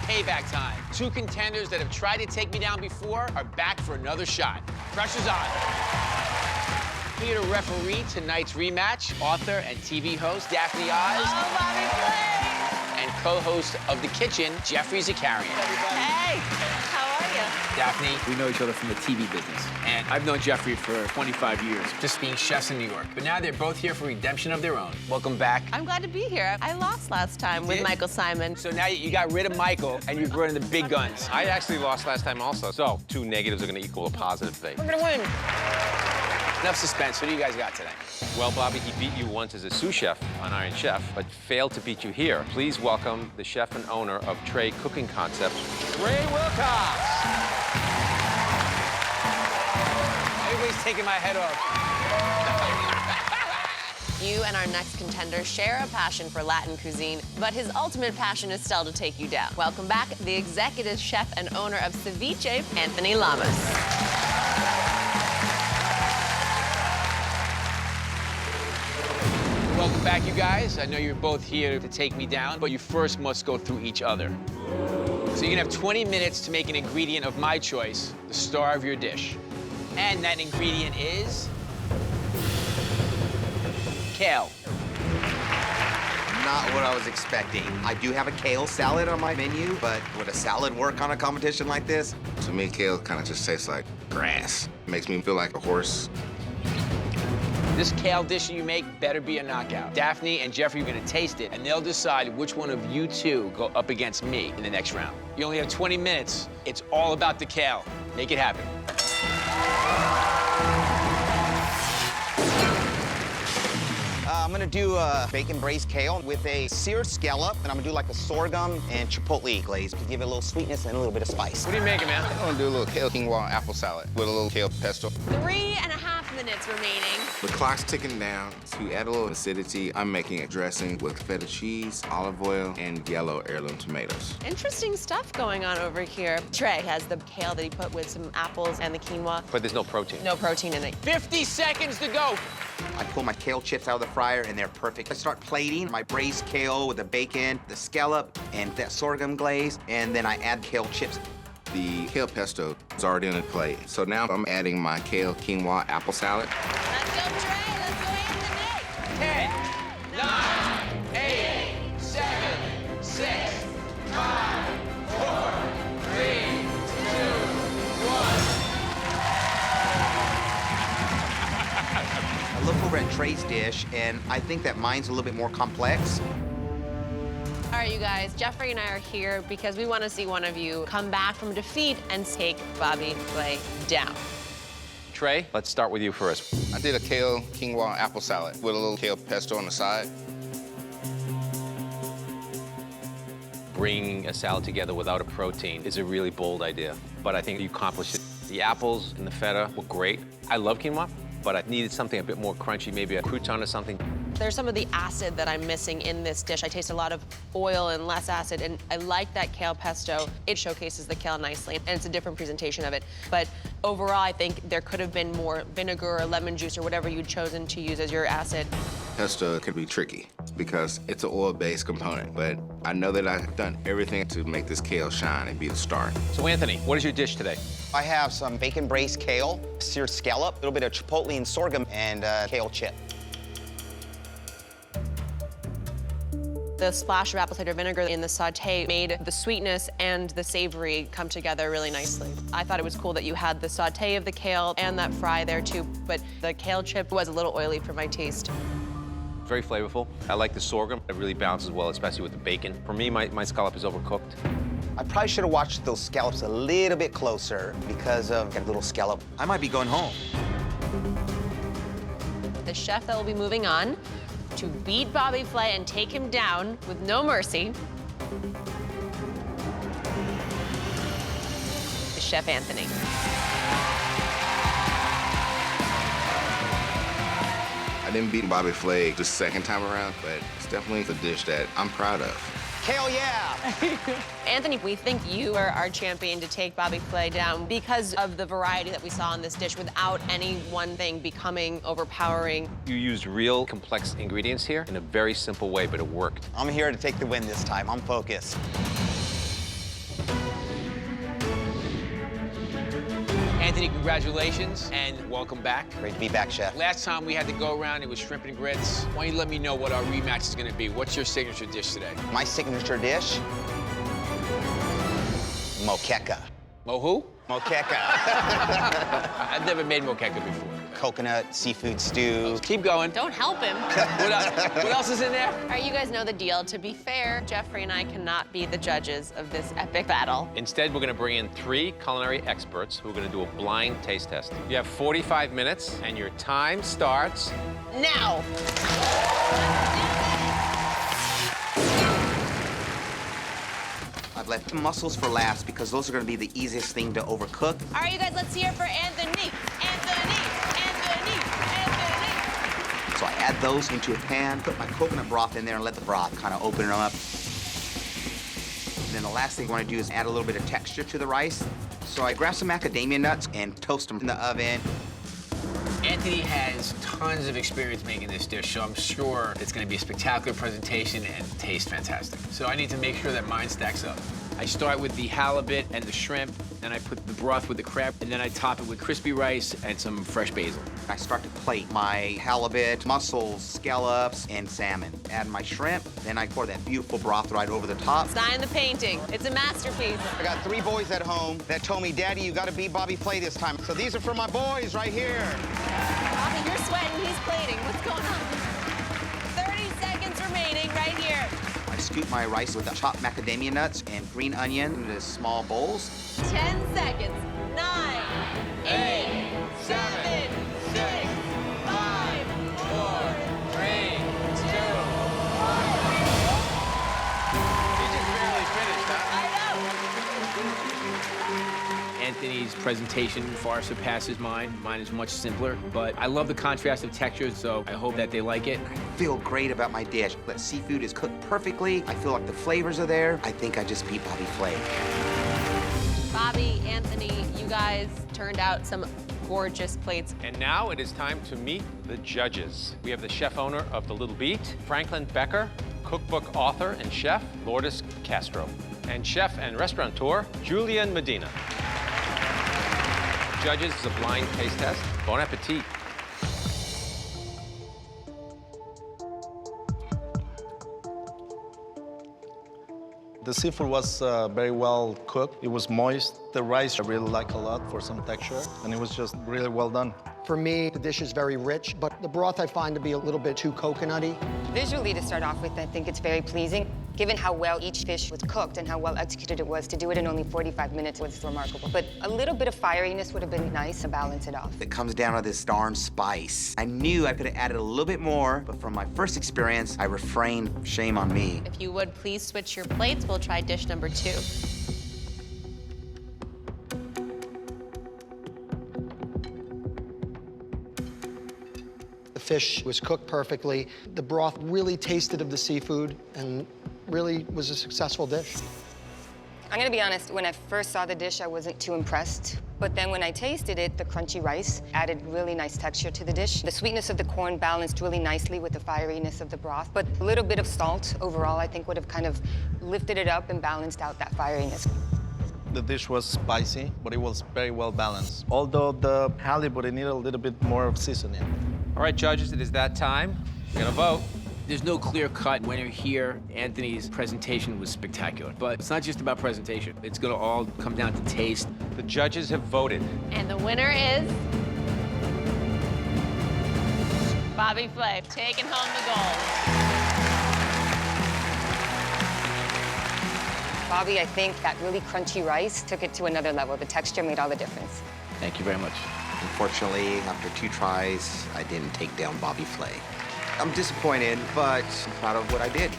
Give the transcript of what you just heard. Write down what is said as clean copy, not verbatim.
payback time. Two contenders that have tried to take me down before are back for another shot. Pressure's on. Here to referee tonight's rematch, author and TV host Daphne Oz. Oh, Bobby Flay. And co-host of The Kitchen, Jeffrey Zakarian. Hey, how are you? Daphne, We know each other from the TV business. and I've known Jeffrey for 25 years, just being chefs in New York. But now they're both here for redemption of their own. Welcome back. I'm glad to be here. I lost last time with did? Michael Simon. So now you got rid of Michael, and you're running the big guns. I actually lost last time also, so 2 negatives are gonna equal a positive thing. We're gonna win. Enough suspense. What do you guys got today? Well, Bobby, he beat you once as a sous chef on Iron Chef, but failed to beat you here. Please welcome the chef and owner of Trey Cooking Concepts, Trey Wilcox. Everybody's taking my head off. You and our next contender share a passion for Latin cuisine, but his ultimate passion is still to take you down. Welcome back, the executive chef and owner of Ceviche, Anthony Lamas. Welcome back, you guys. I know you're both here to take me down, but you first must go through each other. So you're gonna have 20 minutes to make an ingredient of my choice, the star of your dish. And that ingredient is kale. Not what I was expecting. I do have a kale salad on my menu, but would a salad work on a competition like this? To me, kale kind of just tastes like grass. It makes me feel like a horse. This kale dish you make better be a knockout. Daphne and Jeffrey are gonna taste it, and they'll decide which one of you two go up against me in the next round. You only have 20 minutes. It's all about the kale. Make it happen. I'm gonna do a bacon braised kale with a seared scallop, and I'm gonna do like a sorghum and chipotle glaze to give it a little sweetness and a little bit of spice. What are you making, man? I'm gonna do a little kale quinoa apple salad with a little kale pesto. 3.5 minutes remaining. The clock's ticking down. To add a little acidity, I'm making a dressing with feta cheese, olive oil, and yellow heirloom tomatoes. Interesting stuff going on over here. Trey has the kale that he put with some apples and the quinoa. But there's no protein. No protein in it. 50 seconds to go. I pull my kale chips out of the fryer, and they're perfect. I start plating my braised kale with the bacon, the scallop, and that sorghum glaze, and then I add kale chips. The kale pesto is already on the plate, so now I'm adding my kale quinoa apple salad. Let's go, Trey. Let's go, Anthony. 10, 9, 8, 7, 6, 5, 4, 3, 2, 1. I look over at Trey's dish, and I think that mine's a little bit more complex. All right, you guys, Jeffrey and I are here because we want to see one of you come back from defeat and take Bobby Flay down. Trey, let's start with you first. I did a kale quinoa apple salad with a little kale pesto on the side. Bringing a salad together without a protein is a really bold idea, but I think you accomplished it. The apples and the feta were great. I love quinoa, but I needed something a bit more crunchy, maybe a crouton or something. There's some of the acid that I'm missing in this dish. I taste a lot of oil and less acid, and I like that kale pesto. It showcases the kale nicely, and it's a different presentation of it. But overall, I think there could have been more vinegar or lemon juice or whatever you'd chosen to use as your acid. Pesto can be tricky because it's an oil-based component, but I know that I've done everything to make this kale shine and be the star. So Anthony, what is your dish today? I have some bacon braised kale, seared scallop, a little bit of chipotle and sorghum, and kale chip. The splash of apple cider vinegar in the sauté made the sweetness and the savory come together really nicely. I thought it was cool that you had the sauté of the kale and that fry there too, but the kale chip was a little oily for my taste. Very flavorful. I like the sorghum. It really balances well, especially with the bacon. For me, my scallop is overcooked. I probably should have watched those scallops a little bit closer because of that little scallop. I might be going home. The chef that will be moving on to beat Bobby Flay and take him down with no mercy is Chef Anthony. I didn't beat Bobby Flay the second time around, but it's definitely a dish that I'm proud of. Kale, yeah! Anthony, we think you are our champion to take Bobby Flay down because of the variety that we saw in this dish without any one thing becoming overpowering. You used real complex ingredients here in a very simple way, but it worked. I'm here to take the win this time. I'm focused. Anthony, congratulations and welcome back. Great to be back, Chef. Last time we had to go around, it was shrimp and grits. Why don't you let me know what our rematch is gonna be? What's your signature dish today? My signature dish, moqueca. Mo who? Moqueca. I've never made moqueca before. Coconut, seafood stew. Keep going. Don't help him. What else is in there? All right, you guys know the deal. To be fair, Jeffrey and I cannot be the judges of this epic battle. Instead, we're gonna bring in 3 culinary experts who are gonna do a blind taste test. You have 45 minutes, and your time starts Now! I've left the mussels for last because those are gonna be the easiest thing to overcook. All right, you guys, let's hear it for Anthony. Anthony! So I add those into a pan, put my coconut broth in there, and let the broth kind of open them up. And then the last thing I want to do is add a little bit of texture to the rice. So I grab some macadamia nuts and toast them in the oven. Anthony has tons of experience making this dish, so I'm sure it's gonna be a spectacular presentation and taste fantastic. So I need to make sure that mine stacks up. I start with the halibut and the shrimp, then I put the broth with the crab, and then I top it with crispy rice and some fresh basil. I start to plate my halibut, mussels, scallops, and salmon. Add my shrimp, then I pour that beautiful broth right over the top. It's not in the painting. It's a masterpiece. I got 3 boys at home that told me, Daddy, you gotta beat Bobby Flay this time. So these are for my boys right here. Bobby, you're sweating. He's plating. What's going on? 30 seconds remaining right here. I scoop my rice with the chopped macadamia nuts and green onion into small bowls. 10 seconds. 9, 8, 7, 6, 5, 4, 3, 2, 1. You just barely finished, huh? I know. Anthony's presentation far surpasses mine. Mine is much simpler, but I love the contrast of textures, so I hope that they like it. I feel great about my dish. That seafood is cooked perfectly. I feel like the flavors are there. I think I just beat Bobby Flay. Bobby, Anthony, you guys turned out some gorgeous plates. And now it is time to meet the judges. We have the chef owner of The Little Beat, Franklin Becker, cookbook author and chef, Lourdes Castro, and chef and restaurateur, Julian Medina. Judges, is a blind taste test. Bon appetit. The seafood was very well cooked. It was moist. The rice I really like a lot for some texture, and it was just really well done. For me, the dish is very rich, but the broth I find to be a little bit too coconutty. Visually, to start off with, I think it's very pleasing. Given how well each fish was cooked and how well executed it was, to do it in only 45 minutes was remarkable. But a little bit of fieriness would have been nice to balance it off. It comes down to this darn spice. I knew I could have added a little bit more, but from my first experience, I refrained. Shame on me. If you would please switch your plates, we'll try dish number 2. The fish was cooked perfectly. The broth really tasted of the seafood and really was a successful dish. I'm gonna be honest, when I first saw the dish, I wasn't too impressed. But then when I tasted it, the crunchy rice added really nice texture to the dish. The sweetness of the corn balanced really nicely with the fieriness of the broth. But a little bit of salt overall, I think, would have kind of lifted it up and balanced out that fieriness. The dish was spicy, but it was very well balanced. Although the halibut, it needed a little bit more of seasoning. All right, judges, it is that time. We're gonna vote. There's no clear-cut winner here. Anthony's presentation was spectacular, but it's not just about presentation. It's gonna all come down to taste. The judges have voted. And the winner is Bobby Flay, taking home the gold. Bobby, I think that really crunchy rice took it to another level. The texture made all the difference. Thank you very much. Unfortunately, after 2 tries, I didn't take down Bobby Flay. I'm disappointed, but I'm proud of what I did.